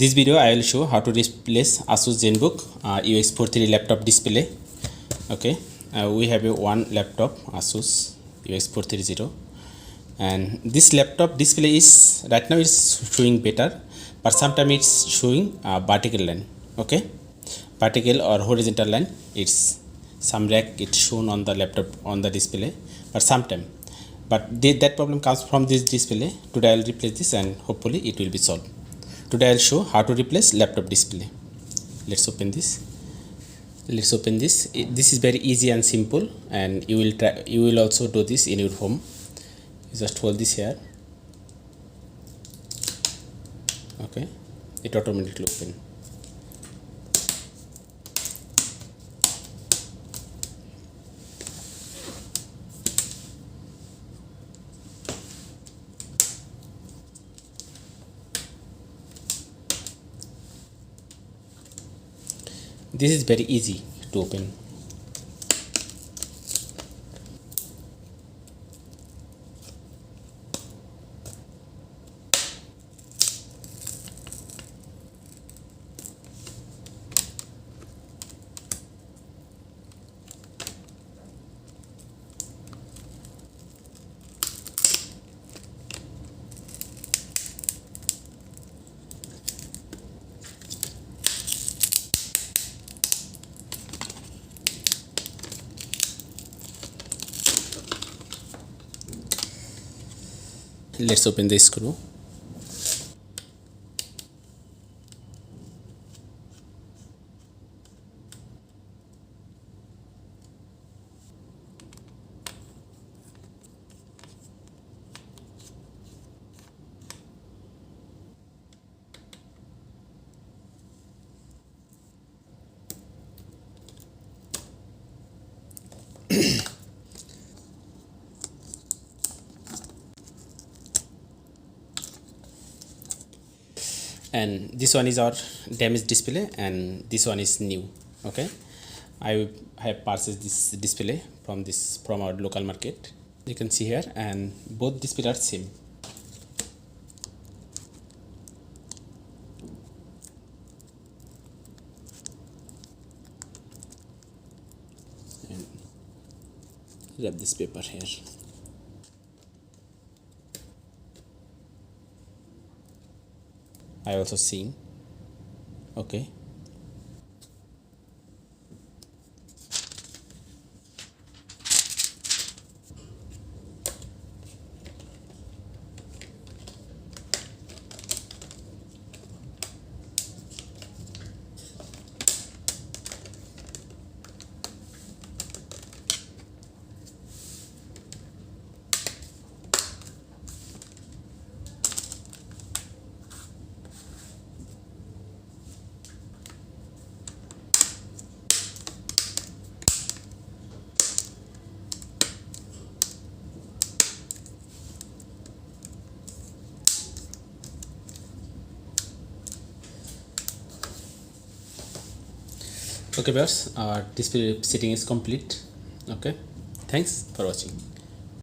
This video I will show how to replace Asus Zenbook UX43 laptop display. Okay, we have one laptop Asus UX430, and this laptop display is right now is showing better, but sometimes it's showing vertical line. Okay, vertical or horizontal line. It's some rack it's shown on the laptop on the display, but sometimes. But that problem comes from this display. Today I will replace this and hopefully it will be solved. Today I will show how to replace laptop display. Let's open this. This is very easy and simple, and you will also do this in your home. You just hold this here. Okay, it automatically open. This is very easy to open. Let's open the screw. And this one is our damaged display, and this one is new. Okay, I have purchased this display from our local market. You can see here, and both displays are same. And wrap this paper here. I also seen. Okay, okay viewers, our display setting is complete. Okay, thanks for watching.